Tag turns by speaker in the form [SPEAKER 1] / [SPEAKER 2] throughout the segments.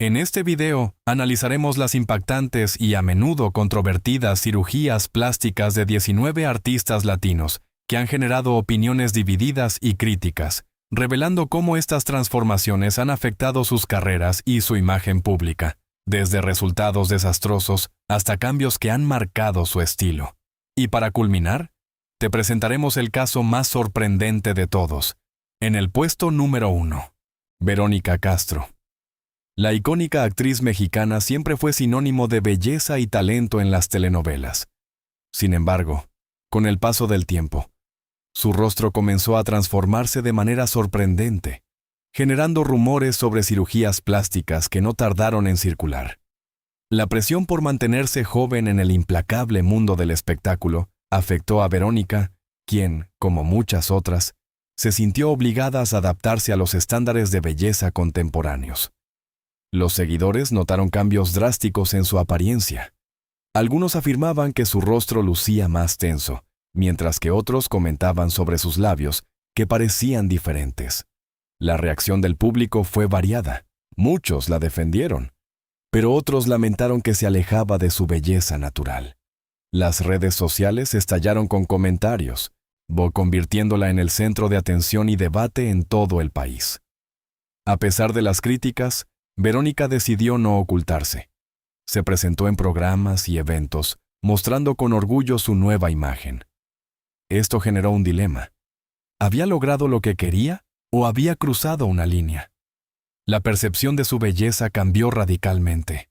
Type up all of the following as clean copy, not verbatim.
[SPEAKER 1] En este video analizaremos las impactantes y a menudo controvertidas cirugías plásticas de 19 artistas latinos que han generado opiniones divididas y críticas, revelando cómo estas transformaciones han afectado sus carreras y su imagen pública, desde resultados desastrosos hasta cambios que han marcado su estilo. Y para culminar, te presentaremos el caso más sorprendente de todos. En el puesto número 1, Verónica Castro. La icónica actriz mexicana siempre fue sinónimo de belleza y talento en las telenovelas. Sin embargo, con el paso del tiempo, su rostro comenzó a transformarse de manera sorprendente, generando rumores sobre cirugías plásticas que no tardaron en circular. La presión por mantenerse joven en el implacable mundo del espectáculo afectó a Verónica, quien, como muchas otras, se sintió obligada a adaptarse a los estándares de belleza contemporáneos. Los seguidores notaron cambios drásticos en su apariencia. Algunos afirmaban que su rostro lucía más tenso, mientras que otros comentaban sobre sus labios, que parecían diferentes. La reacción del público fue variada. Muchos la defendieron, pero otros lamentaron que se alejaba de su belleza natural. Las redes sociales estallaron con comentarios, convirtiéndola en el centro de atención y debate en todo el país. A pesar de las críticas, Verónica decidió no ocultarse. Se presentó en programas y eventos, mostrando con orgullo su nueva imagen. Esto generó un dilema. ¿Había logrado lo que quería o había cruzado una línea? La percepción de su belleza cambió radicalmente.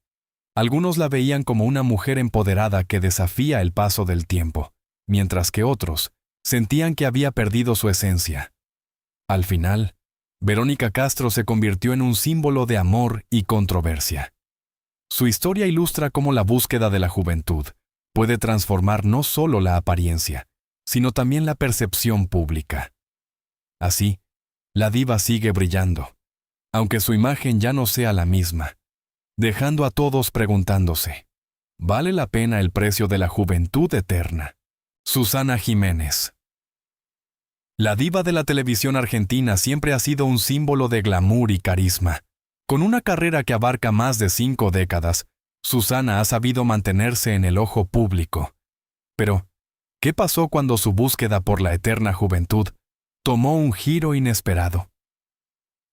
[SPEAKER 1] Algunos la veían como una mujer empoderada que desafía el paso del tiempo, mientras que otros sentían que había perdido su esencia. Al final, Verónica Castro se convirtió en un símbolo de amor y controversia. Su historia ilustra cómo la búsqueda de la juventud puede transformar no solo la apariencia, sino también la percepción pública. Así, la diva sigue brillando, aunque su imagen ya no sea la misma, dejando a todos preguntándose, ¿vale la pena el precio de la juventud eterna? Susana Jiménez. La diva de la televisión argentina siempre ha sido un símbolo de glamour y carisma. Con una carrera que abarca más de 5 décadas, Susana ha sabido mantenerse en el ojo público. Pero, ¿qué pasó cuando su búsqueda por la eterna juventud tomó un giro inesperado?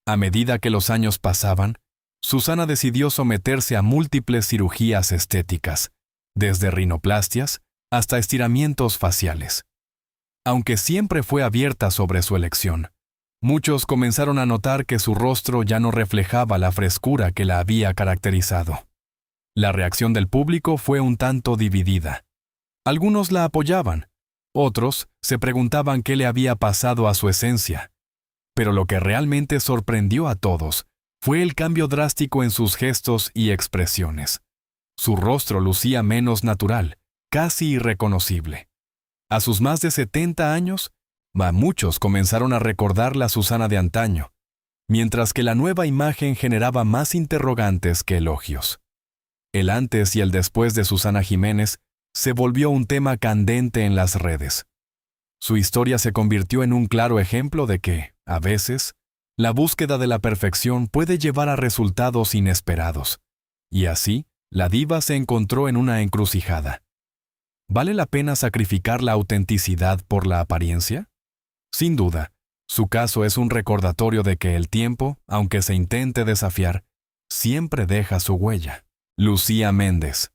[SPEAKER 1] A medida que los años pasaban, Susana decidió someterse a múltiples cirugías estéticas, desde rinoplastias hasta estiramientos faciales. Aunque siempre fue abierta sobre su elección, muchos comenzaron a notar que su rostro ya no reflejaba la frescura que la había caracterizado. La reacción del público fue un tanto dividida. Algunos la apoyaban, otros se preguntaban qué le había pasado a su esencia. Pero lo que realmente sorprendió a todos fue el cambio drástico en sus gestos y expresiones. Su rostro lucía menos natural, casi irreconocible. A sus más de 70 años, muchos comenzaron a recordar la Susana de antaño, mientras que la nueva imagen generaba más interrogantes que elogios. El antes y el después de Susana Jiménez se volvió un tema candente en las redes. Su historia se convirtió en un claro ejemplo de que, a veces, la búsqueda de la perfección puede llevar a resultados inesperados. Y así, la diva se encontró en una encrucijada. ¿Vale la pena sacrificar la autenticidad por la apariencia? Sin duda, su caso es un recordatorio de que el tiempo, aunque se intente desafiar, siempre deja su huella. Lucía Méndez.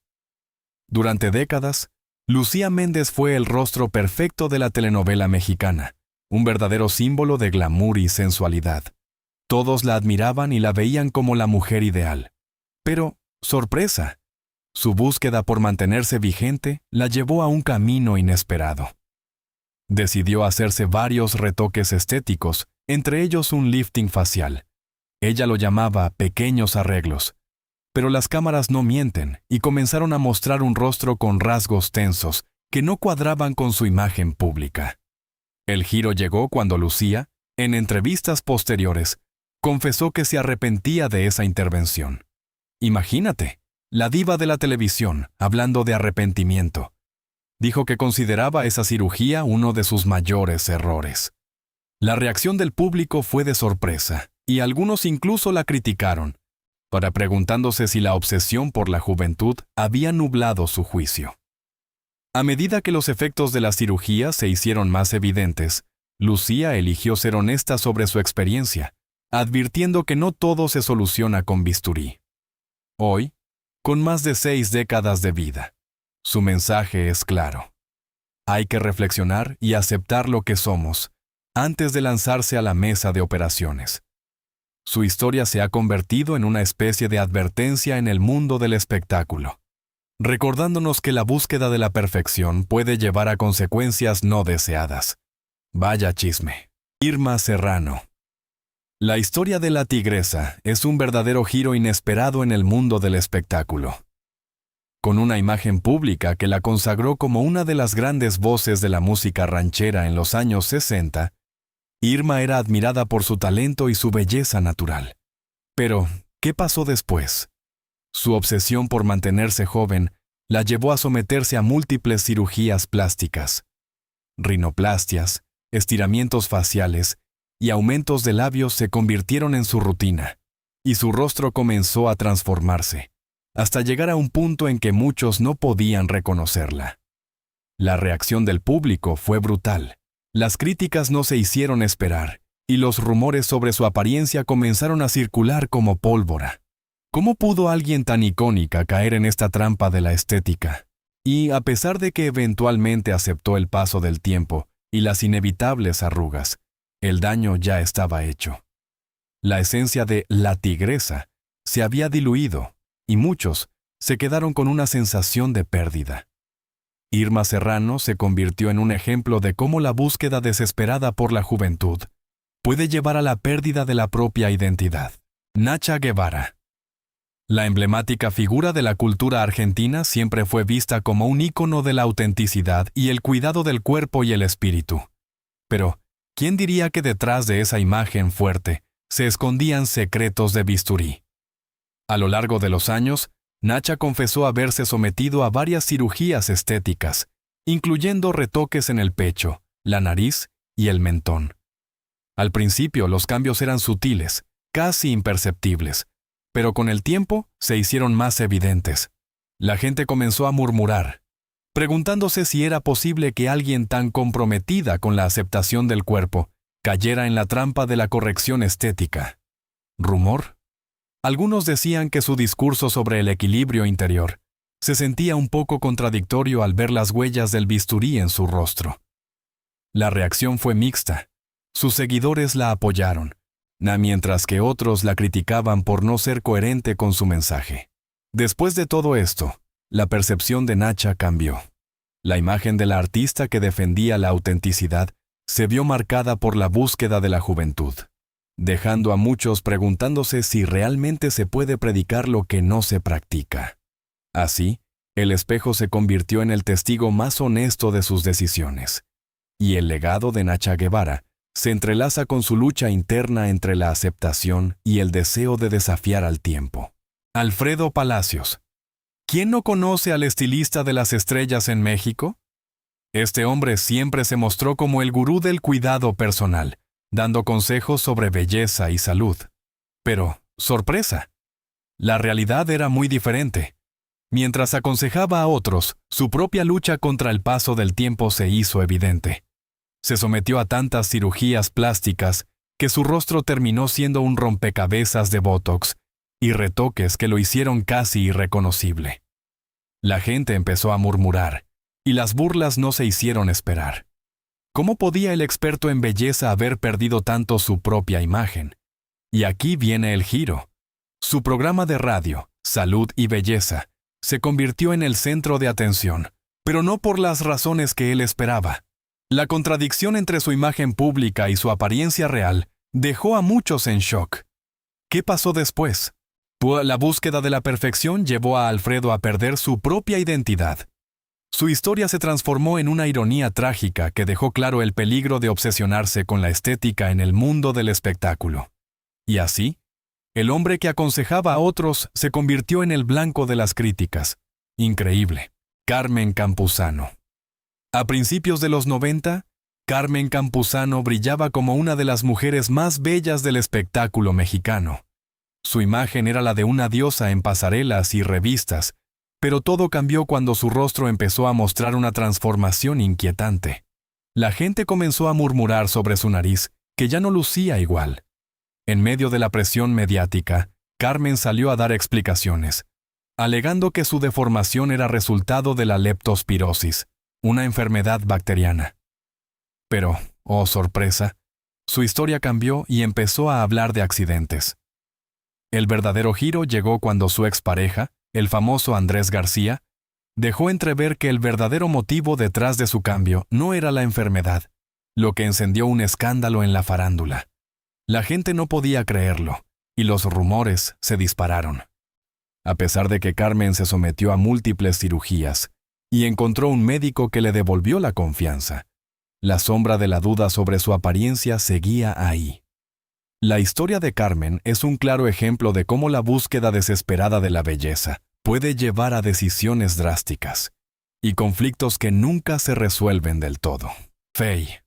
[SPEAKER 1] Durante décadas, Lucía Méndez fue el rostro perfecto de la telenovela mexicana, un verdadero símbolo de glamour y sensualidad. Todos la admiraban y la veían como la mujer ideal. Pero, sorpresa, su búsqueda por mantenerse vigente la llevó a un camino inesperado. Decidió hacerse varios retoques estéticos, entre ellos un lifting facial. Ella lo llamaba pequeños arreglos. Pero las cámaras no mienten y comenzaron a mostrar un rostro con rasgos tensos que no cuadraban con su imagen pública. El giro llegó cuando Lucía, en entrevistas posteriores, confesó que se arrepentía de esa intervención. Imagínate, la diva de la televisión, hablando de arrepentimiento. Dijo que consideraba esa cirugía uno de sus mayores errores. La reacción del público fue de sorpresa, y algunos incluso la criticaron. para preguntándose si la obsesión por la juventud había nublado su juicio. A medida que los efectos de la cirugía se hicieron más evidentes, Lucía eligió ser honesta sobre su experiencia, advirtiendo que no todo se soluciona con bisturí. Hoy, con más de 6 décadas de vida, su mensaje es claro. Hay que reflexionar y aceptar lo que somos, antes de lanzarse a la mesa de operaciones. Su historia se ha convertido en una especie de advertencia en el mundo del espectáculo, recordándonos que la búsqueda de la perfección puede llevar a consecuencias no deseadas. Vaya chisme. Irma Serrano. La historia de la tigresa es un verdadero giro inesperado en el mundo del espectáculo. Con una imagen pública que la consagró como una de las grandes voces de la música ranchera en los años 60, Irma era admirada por su talento y su belleza natural. Pero, ¿qué pasó después? Su obsesión por mantenerse joven la llevó a someterse a múltiples cirugías plásticas, rinoplastias, estiramientos faciales y aumentos de labios se convirtieron en su rutina, y su rostro comenzó a transformarse, hasta llegar a un punto en que muchos no podían reconocerla. La reacción del público fue brutal. Las críticas no se hicieron esperar, y los rumores sobre su apariencia comenzaron a circular como pólvora. ¿Cómo pudo alguien tan icónica caer en esta trampa de la estética? Y, a pesar de que eventualmente aceptó el paso del tiempo y las inevitables arrugas, el daño ya estaba hecho. La esencia de la tigresa se había diluido, y muchos se quedaron con una sensación de pérdida. Irma Serrano se convirtió en un ejemplo de cómo la búsqueda desesperada por la juventud puede llevar a la pérdida de la propia identidad. Nacha Guevara. La emblemática figura de la cultura argentina siempre fue vista como un ícono de la autenticidad y el cuidado del cuerpo y el espíritu. Pero, ¿quién diría que detrás de esa imagen fuerte se escondían secretos de bisturí? A lo largo de los años, Nacha confesó haberse sometido a varias cirugías estéticas, incluyendo retoques en el pecho, la nariz y el mentón. Al principio los cambios eran sutiles, casi imperceptibles, pero con el tiempo se hicieron más evidentes. La gente comenzó a murmurar, preguntándose si era posible que alguien tan comprometida con la aceptación del cuerpo cayera en la trampa de la corrección estética. ¿Rumor? Algunos decían que su discurso sobre el equilibrio interior se sentía un poco contradictorio al ver las huellas del bisturí en su rostro. La reacción fue mixta. Sus seguidores la apoyaron, mientras que otros la criticaban por no ser coherente con su mensaje. Después de todo esto, la percepción de Nacha cambió. La imagen de la artista que defendía la autenticidad se vio marcada por la búsqueda de la juventud, dejando a muchos preguntándose si realmente se puede predicar lo que no se practica. Así, el espejo se convirtió en el testigo más honesto de sus decisiones, y el legado de Nacha Guevara se entrelaza con su lucha interna entre la aceptación y el deseo de desafiar al tiempo. Alfredo Palacios. ¿Quién no conoce al estilista de las estrellas en México? Este hombre siempre se mostró como el gurú del cuidado personal, dando consejos sobre belleza y salud. Pero, sorpresa, la realidad era muy diferente. Mientras aconsejaba a otros, su propia lucha contra el paso del tiempo se hizo evidente. Se sometió a tantas cirugías plásticas que su rostro terminó siendo un rompecabezas de botox y retoques que lo hicieron casi irreconocible. La gente empezó a murmurar, y las burlas no se hicieron esperar. ¿Cómo podía el experto en belleza haber perdido tanto su propia imagen? Y aquí viene el giro. Su programa de radio, Salud y Belleza, se convirtió en el centro de atención, pero no por las razones que él esperaba. La contradicción entre su imagen pública y su apariencia real dejó a muchos en shock. ¿Qué pasó después? La búsqueda de la perfección llevó a Alfredo a perder su propia identidad. Su historia se transformó en una ironía trágica que dejó claro el peligro de obsesionarse con la estética en el mundo del espectáculo. Y así, el hombre que aconsejaba a otros se convirtió en el blanco de las críticas. Increíble. Carmen Campuzano. A principios de los 90, Carmen Campuzano brillaba como una de las mujeres más bellas del espectáculo mexicano. Su imagen era la de una diosa en pasarelas y revistas, pero todo cambió cuando su rostro empezó a mostrar una transformación inquietante. La gente comenzó a murmurar sobre su nariz, que ya no lucía igual. En medio de la presión mediática, Carmen salió a dar explicaciones, alegando que su deformación era resultado de la leptospirosis, una enfermedad bacteriana. Pero, oh sorpresa, su historia cambió y empezó a hablar de accidentes. El verdadero giro llegó cuando su expareja, el famoso Andrés García, dejó entrever que el verdadero motivo detrás de su cambio no era la enfermedad, lo que encendió un escándalo en la farándula. La gente no podía creerlo, y los rumores se dispararon. A pesar de que Carmen se sometió a múltiples cirugías y encontró un médico que le devolvió la confianza, la sombra de la duda sobre su apariencia seguía ahí. La historia de Carmen es un claro ejemplo de cómo la búsqueda desesperada de la belleza puede llevar a decisiones drásticas y conflictos que nunca se resuelven del todo. Faye.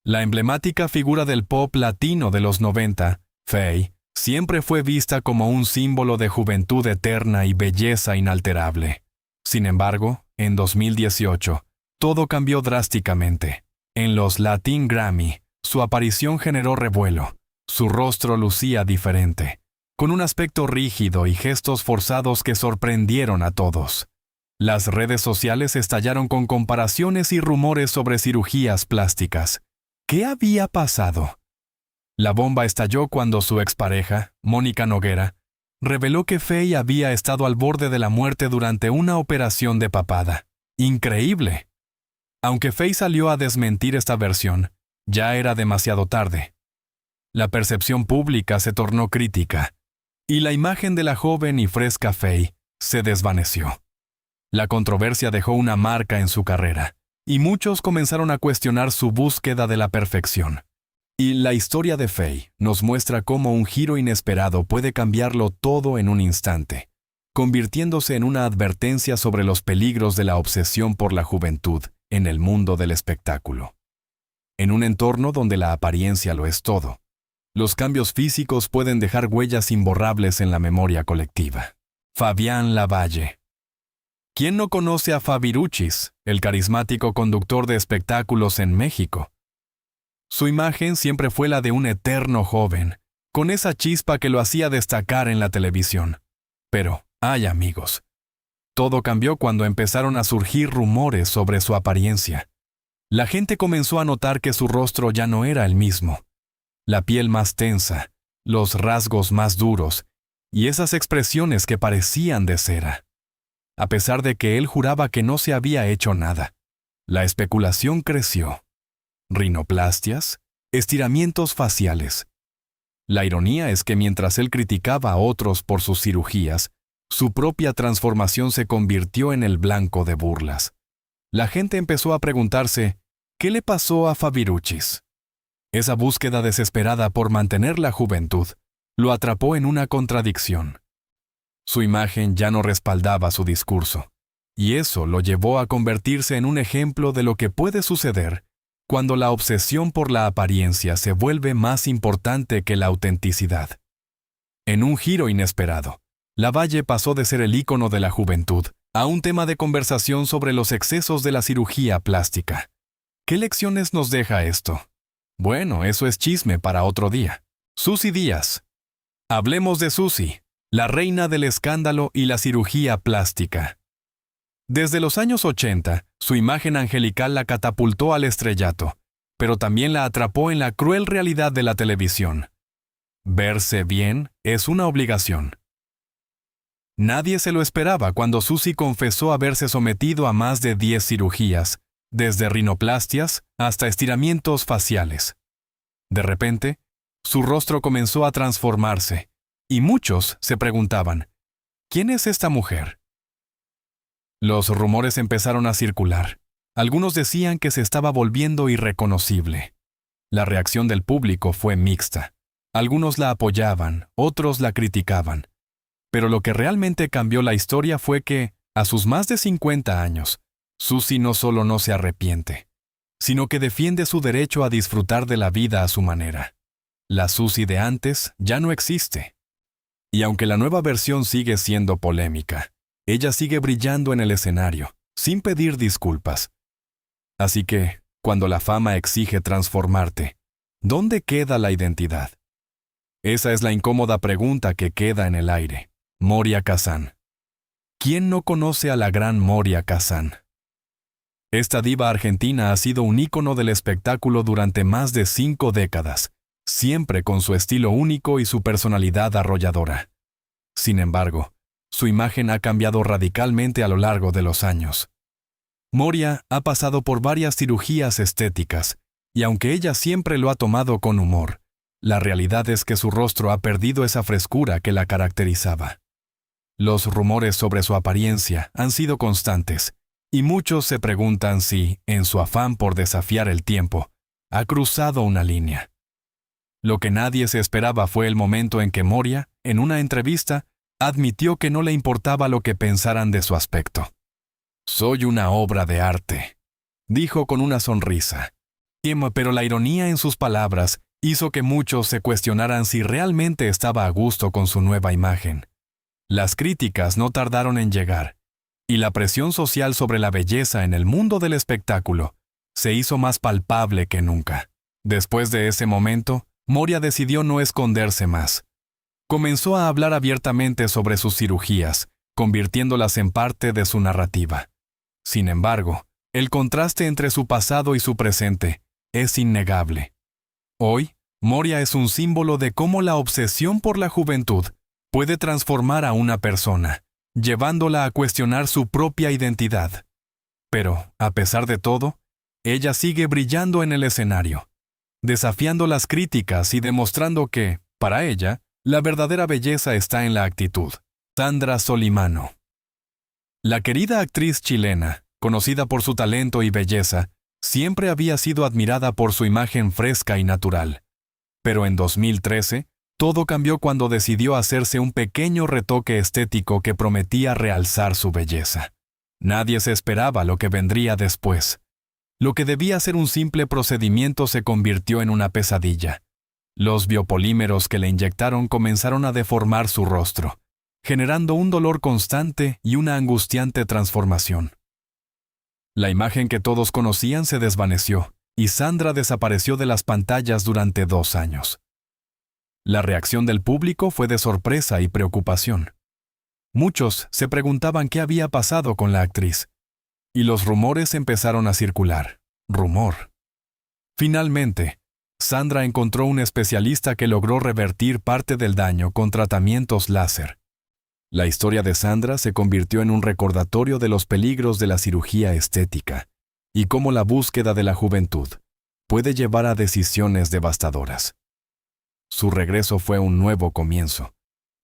[SPEAKER 1] La emblemática figura del pop latino de los 90, Faye, siempre fue vista como un símbolo de juventud eterna y belleza inalterable. Sin embargo, en 2018, todo cambió drásticamente. En los Latin Grammy, su aparición generó revuelo. Su rostro lucía diferente, con un aspecto rígido y gestos forzados que sorprendieron a todos. Las redes sociales estallaron con comparaciones y rumores sobre cirugías plásticas. ¿Qué había pasado? La bomba estalló cuando su expareja, Mónica Noguera, reveló que Faye había estado al borde de la muerte durante una operación de papada. ¡Increíble! Aunque Faye salió a desmentir esta versión, ya era demasiado tarde. La percepción pública se tornó crítica, y la imagen de la joven y fresca Faye se desvaneció. La controversia dejó una marca en su carrera, y muchos comenzaron a cuestionar su búsqueda de la perfección. Y la historia de Faye nos muestra cómo un giro inesperado puede cambiarlo todo en un instante, convirtiéndose en una advertencia sobre los peligros de la obsesión por la juventud en el mundo del espectáculo. En un entorno donde la apariencia lo es todo, los cambios físicos pueden dejar huellas imborrables en la memoria colectiva. Fabián Lavalle. ¿Quién no conoce a Fabiruchis, el carismático conductor de espectáculos en México? Su imagen siempre fue la de un eterno joven, con esa chispa que lo hacía destacar en la televisión. Pero, ay amigos, todo cambió cuando empezaron a surgir rumores sobre su apariencia. La gente comenzó a notar que su rostro ya no era el mismo. La piel más tensa, los rasgos más duros, y esas expresiones que parecían de cera. A pesar de que él juraba que no se había hecho nada, la especulación creció. Rinoplastias, estiramientos faciales. La ironía es que mientras él criticaba a otros por sus cirugías, su propia transformación se convirtió en el blanco de burlas. La gente empezó a preguntarse, ¿qué le pasó a Fabiruchis? Esa búsqueda desesperada por mantener la juventud lo atrapó en una contradicción. Su imagen ya no respaldaba su discurso, y eso lo llevó a convertirse en un ejemplo de lo que puede suceder cuando la obsesión por la apariencia se vuelve más importante que la autenticidad. En un giro inesperado, Lavalle pasó de ser el ícono de la juventud a un tema de conversación sobre los excesos de la cirugía plástica. ¿Qué lecciones nos deja esto? Bueno, eso es chisme para otro día. Susy Díaz. Hablemos de Susy, la reina del escándalo y la cirugía plástica. Desde los años 80, su imagen angelical la catapultó al estrellato, pero también la atrapó en la cruel realidad de la televisión. Verse bien es una obligación. Nadie se lo esperaba cuando Susy confesó haberse sometido a más de 10 cirugías, desde rinoplastias hasta estiramientos faciales. De repente, su rostro comenzó a transformarse, y muchos se preguntaban, ¿quién es esta mujer? Los rumores empezaron a circular. Algunos decían que se estaba volviendo irreconocible. La reacción del público fue mixta. Algunos la apoyaban, otros la criticaban. Pero lo que realmente cambió la historia fue que, a sus más de 50 años, Susy no solo no se arrepiente, sino que defiende su derecho a disfrutar de la vida a su manera. La Susy de antes ya no existe. Y aunque la nueva versión sigue siendo polémica, ella sigue brillando en el escenario, sin pedir disculpas. Así que, cuando la fama exige transformarte, ¿dónde queda la identidad? Esa es la incómoda pregunta que queda en el aire. Moria Kazan. ¿Quién no conoce a la gran Moria Kazan? Esta diva argentina ha sido un ícono del espectáculo durante más de 5 décadas, siempre con su estilo único y su personalidad arrolladora. Sin embargo, su imagen ha cambiado radicalmente a lo largo de los años. Moria ha pasado por varias cirugías estéticas, y aunque ella siempre lo ha tomado con humor, la realidad es que su rostro ha perdido esa frescura que la caracterizaba. Los rumores sobre su apariencia han sido constantes, y muchos se preguntan si, en su afán por desafiar el tiempo, ha cruzado una línea. Lo que nadie se esperaba fue el momento en que Moria, en una entrevista, admitió que no le importaba lo que pensaran de su aspecto. «Soy una obra de arte», dijo con una sonrisa. Pero la ironía en sus palabras hizo que muchos se cuestionaran si realmente estaba a gusto con su nueva imagen. Las críticas no tardaron en llegar, y la presión social sobre la belleza en el mundo del espectáculo se hizo más palpable que nunca. Después de ese momento, Moria decidió no esconderse más. Comenzó a hablar abiertamente sobre sus cirugías, convirtiéndolas en parte de su narrativa. Sin embargo, el contraste entre su pasado y su presente es innegable. Hoy, Moria es un símbolo de cómo la obsesión por la juventud puede transformar a una persona, llevándola a cuestionar su propia identidad. Pero, a pesar de todo, ella sigue brillando en el escenario, desafiando las críticas y demostrando que, para ella, la verdadera belleza está en la actitud. Sandra Solimano. La querida actriz chilena, conocida por su talento y belleza, siempre había sido admirada por su imagen fresca y natural. Pero en 2013, todo cambió cuando decidió hacerse un pequeño retoque estético que prometía realzar su belleza. Nadie se esperaba lo que vendría después. Lo que debía ser un simple procedimiento se convirtió en una pesadilla. Los biopolímeros que le inyectaron comenzaron a deformar su rostro, generando un dolor constante y una angustiante transformación. La imagen que todos conocían se desvaneció, y Sandra desapareció de las pantallas durante 2 años. La reacción del público fue de sorpresa y preocupación. Muchos se preguntaban qué había pasado con la actriz, y los rumores empezaron a circular. Rumor. Finalmente, Sandra encontró un especialista que logró revertir parte del daño con tratamientos láser. La historia de Sandra se convirtió en un recordatorio de los peligros de la cirugía estética y cómo la búsqueda de la juventud puede llevar a decisiones devastadoras. Su regreso fue un nuevo comienzo,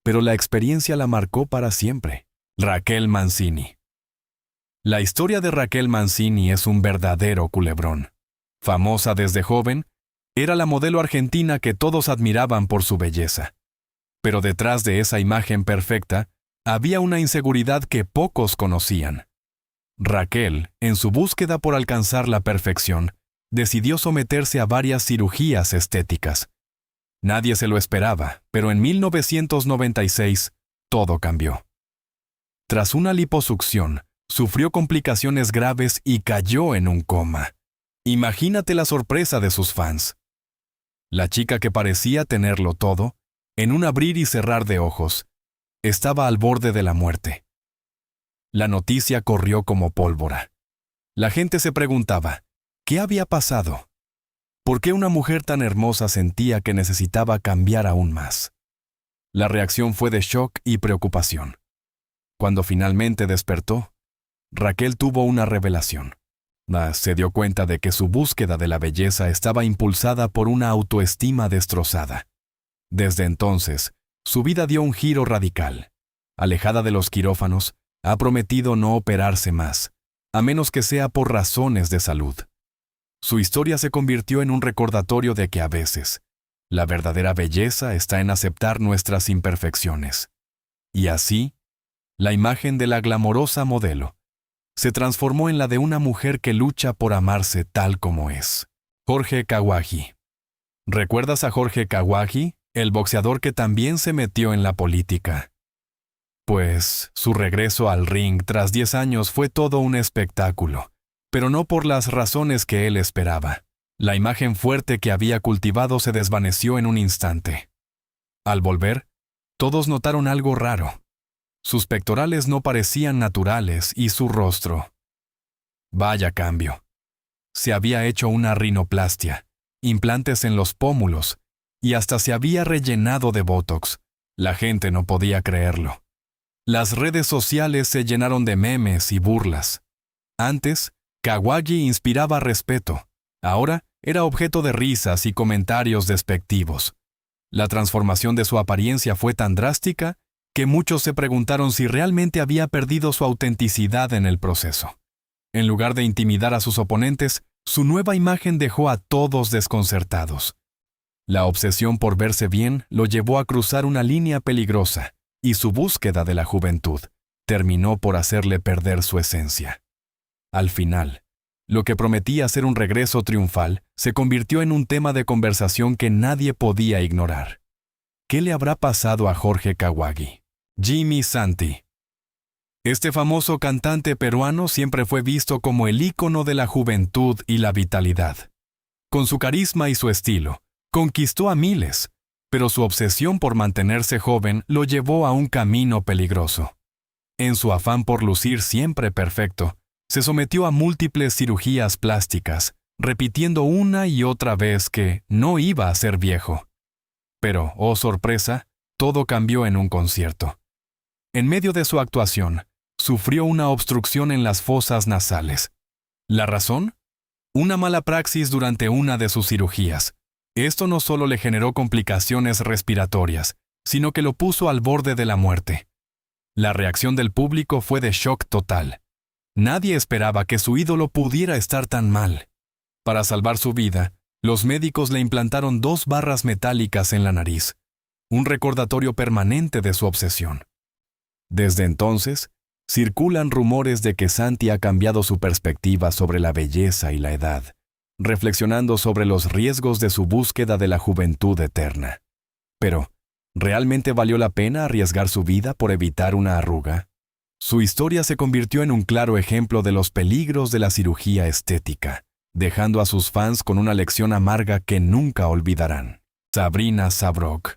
[SPEAKER 1] pero la experiencia la marcó para siempre. Raquel Mancini. La historia de Raquel Mancini es un verdadero culebrón. Famosa desde joven, era la modelo argentina que todos admiraban por su belleza. Pero detrás de esa imagen perfecta, había una inseguridad que pocos conocían. Raquel, en su búsqueda por alcanzar la perfección, decidió someterse a varias cirugías estéticas. Nadie se lo esperaba, pero en 1996, todo cambió. Tras una liposucción, sufrió complicaciones graves y cayó en un coma. Imagínate la sorpresa de sus fans. La chica que parecía tenerlo todo, en un abrir y cerrar de ojos, estaba al borde de la muerte. La noticia corrió como pólvora. La gente se preguntaba, ¿qué había pasado? ¿Por qué una mujer tan hermosa sentía que necesitaba cambiar aún más? La reacción fue de shock y preocupación. Cuando finalmente despertó, Raquel tuvo una revelación. Se dio cuenta de que su búsqueda de la belleza estaba impulsada por una autoestima destrozada. Desde entonces, su vida dio un giro radical. Alejada de los quirófanos, ha prometido no operarse más, a menos que sea por razones de salud. Su historia se convirtió en un recordatorio de que a veces, la verdadera belleza está en aceptar nuestras imperfecciones. Y así, la imagen de la glamorosa modelo se transformó en la de una mujer que lucha por amarse tal como es. Jorge Kawaji. ¿Recuerdas a Jorge Kawaji, el boxeador que también se metió en la política. Pues su regreso al ring tras 10 años fue todo un espectáculo, pero no por las razones que él esperaba. La imagen fuerte que había cultivado se desvaneció en un instante. Al volver, todos notaron algo raro. Sus pectorales no parecían naturales y su rostro. Vaya cambio. Se había hecho una rinoplastia, implantes en los pómulos, y hasta se había rellenado de botox. La gente no podía creerlo. Las redes sociales se llenaron de memes y burlas. Antes, Kawagi inspiraba respeto. Ahora era objeto de risas y comentarios despectivos. La transformación de su apariencia fue tan drástica que muchos se preguntaron si realmente había perdido su autenticidad en el proceso. En lugar de intimidar a sus oponentes, su nueva imagen dejó a todos desconcertados. La obsesión por verse bien lo llevó a cruzar una línea peligrosa, y su búsqueda de la juventud terminó por hacerle perder su esencia. Al final, lo que prometía ser un regreso triunfal se convirtió en un tema de conversación que nadie podía ignorar. ¿Qué le habrá pasado a Jorge Kawagi? Jimmy Santi. Este famoso cantante peruano siempre fue visto como el ícono de la juventud y la vitalidad. Con su carisma y su estilo, conquistó a miles, pero su obsesión por mantenerse joven lo llevó a un camino peligroso. En su afán por lucir siempre perfecto, se sometió a múltiples cirugías plásticas, repitiendo una y otra vez que no iba a ser viejo. Pero, oh sorpresa, todo cambió en un concierto. En medio de su actuación, sufrió una obstrucción en las fosas nasales. ¿La razón? Una mala praxis durante una de sus cirugías. Esto no solo le generó complicaciones respiratorias, sino que lo puso al borde de la muerte. La reacción del público fue de shock total. Nadie esperaba que su ídolo pudiera estar tan mal. Para salvar su vida, los médicos le implantaron 2 barras metálicas en la nariz, un recordatorio permanente de su obsesión. Desde entonces, circulan rumores de que Santi ha cambiado su perspectiva sobre la belleza y la edad, reflexionando sobre los riesgos de su búsqueda de la juventud eterna. Pero, ¿realmente valió la pena arriesgar su vida por evitar una arruga? Su historia se convirtió en un claro ejemplo de los peligros de la cirugía estética, dejando a sus fans con una lección amarga que nunca olvidarán. Sabrina Sabrok.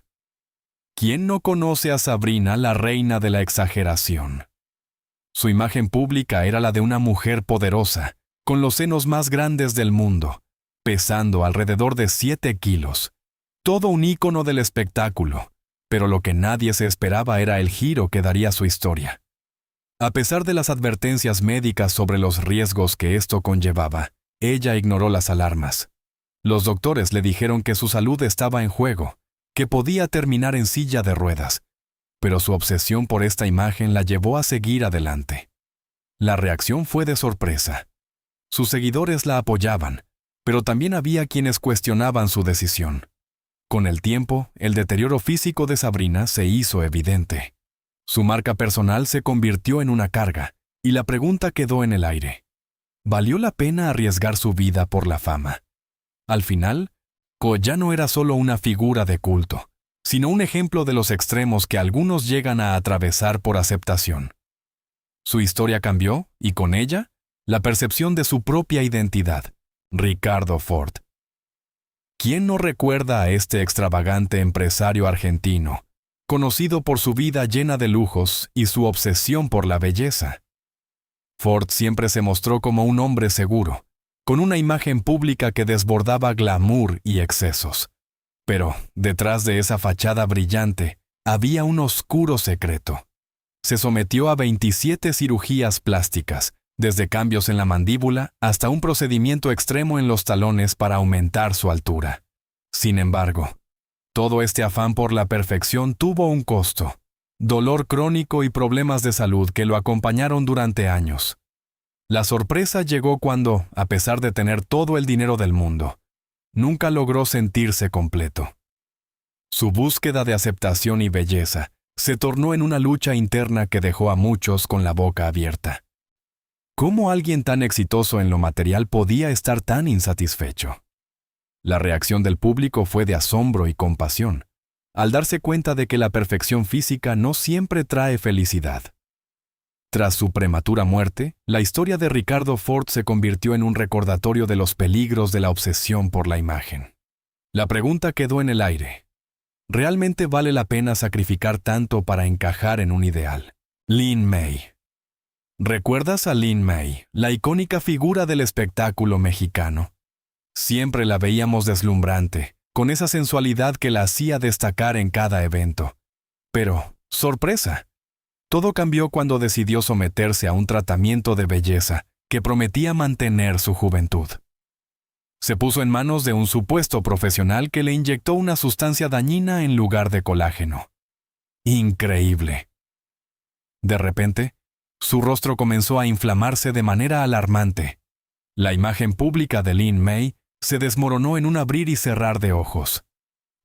[SPEAKER 1] ¿Quién no conoce a Sabrina, la reina de la exageración? Su imagen pública era la de una mujer poderosa, con los senos más grandes del mundo, pesando alrededor de 7 kilos. Todo un ícono del espectáculo, pero lo que nadie se esperaba era el giro que daría su historia. A pesar de las advertencias médicas sobre los riesgos que esto conllevaba, ella ignoró las alarmas. Los doctores le dijeron que su salud estaba en juego, que podía terminar en silla de ruedas, pero su obsesión por esta imagen la llevó a seguir adelante. La reacción fue de sorpresa. Sus seguidores la apoyaban, pero también había quienes cuestionaban su decisión. Con el tiempo, el deterioro físico de Sabrina se hizo evidente. Su marca personal se convirtió en una carga, y la pregunta quedó en el aire. ¿Valió la pena arriesgar su vida por la fama? Al final, Ko ya no era solo una figura de culto, sino un ejemplo de los extremos que algunos llegan a atravesar por aceptación. Su historia cambió, y con ella, la percepción de su propia identidad. Ricardo Ford. ¿Quién no recuerda a este extravagante empresario argentino, conocido por su vida llena de lujos y su obsesión por la belleza? Ford siempre se mostró como un hombre seguro, con una imagen pública que desbordaba glamour y excesos. Pero, detrás de esa fachada brillante, había un oscuro secreto. Se sometió a 27 cirugías plásticas, desde cambios en la mandíbula hasta un procedimiento extremo en los talones para aumentar su altura. Sin embargo, todo este afán por la perfección tuvo un costo: dolor crónico y problemas de salud que lo acompañaron durante años. La sorpresa llegó cuando, a pesar de tener todo el dinero del mundo, nunca logró sentirse completo. Su búsqueda de aceptación y belleza se tornó en una lucha interna que dejó a muchos con la boca abierta. ¿Cómo alguien tan exitoso en lo material podía estar tan insatisfecho? La reacción del público fue de asombro y compasión. al darse cuenta de que la perfección física no siempre trae felicidad. Tras su prematura muerte, la historia de Ricardo Ford se convirtió en un recordatorio de los peligros de la obsesión por la imagen. La pregunta quedó en el aire. ¿Realmente vale la pena sacrificar tanto para encajar en un ideal? Lin May. ¿Recuerdas a Lin May, la icónica figura del espectáculo mexicano? Siempre la veíamos deslumbrante, con esa sensualidad que la hacía destacar en cada evento. Pero, sorpresa, todo cambió cuando decidió someterse a un tratamiento de belleza que prometía mantener su juventud. Se puso en manos de un supuesto profesional que le inyectó una sustancia dañina en lugar de colágeno. Increíble. De repente, su rostro comenzó a inflamarse de manera alarmante. La imagen pública de Lin May se desmoronó en un abrir y cerrar de ojos.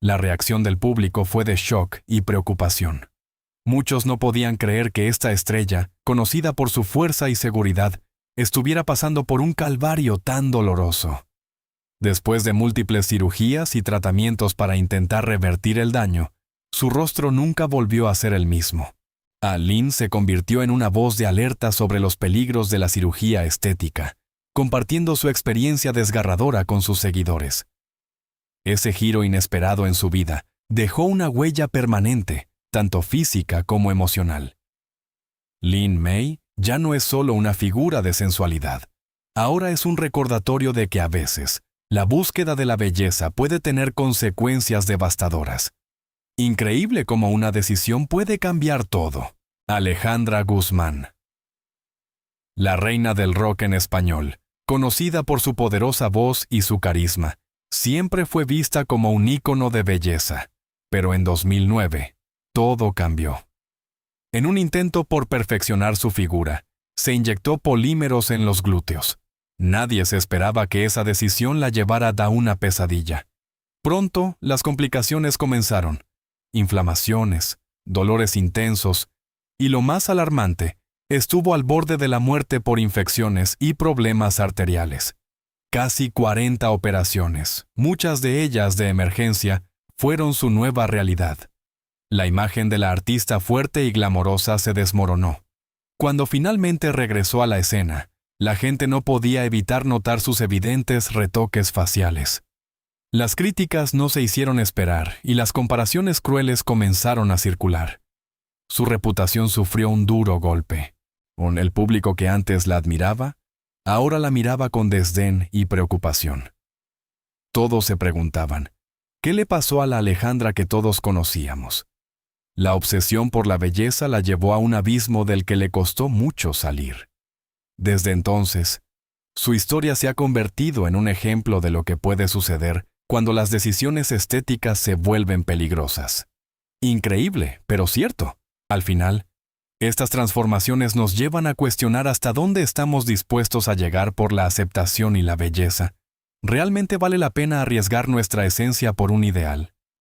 [SPEAKER 1] La reacción del público fue de shock y preocupación. Muchos no podían creer que esta estrella, conocida por su fuerza y seguridad, estuviera pasando por un calvario tan doloroso. Después de múltiples cirugías y tratamientos para intentar revertir el daño, su rostro nunca volvió a ser el mismo. Lin se convirtió en una voz de alerta sobre los peligros de la cirugía estética, compartiendo su experiencia desgarradora con sus seguidores. Ese giro inesperado en su vida dejó una huella permanente, tanto física como emocional. Lin May ya no es solo una figura de sensualidad. Ahora es un recordatorio de que a veces, la búsqueda de la belleza puede tener consecuencias devastadoras. Increíble cómo una decisión puede cambiar todo. Alejandra Guzmán. La reina del rock en español, conocida por su poderosa voz y su carisma, siempre fue vista como un ícono de belleza. Pero en 2009, todo cambió. En un intento por perfeccionar su figura, se inyectó polímeros en los glúteos. Nadie se esperaba que esa decisión la llevara a una pesadilla. Pronto, las complicaciones comenzaron. Inflamaciones, dolores intensos, y lo más alarmante, estuvo al borde de la muerte por infecciones y problemas arteriales. Casi 40 operaciones, muchas de ellas de emergencia, fueron su nueva realidad. La imagen de la artista fuerte y glamorosa se desmoronó. Cuando finalmente regresó a la escena, la gente no podía evitar notar sus evidentes retoques faciales. Las críticas no se hicieron esperar y las comparaciones crueles comenzaron a circular. Su reputación sufrió un duro golpe. El público que antes la admiraba, ahora la miraba con desdén y preocupación. Todos se preguntaban, ¿qué le pasó a la Alejandra que todos conocíamos? La obsesión por la belleza la llevó a un abismo del que le costó mucho salir. Desde entonces, su historia se ha convertido en un ejemplo de lo que puede suceder cuando las decisiones estéticas se vuelven peligrosas. Increíble, pero cierto. Al final, estas transformaciones nos llevan a cuestionar hasta dónde estamos dispuestos a llegar por la aceptación y la belleza. ¿Realmente vale la pena arriesgar nuestra esencia por un ideal?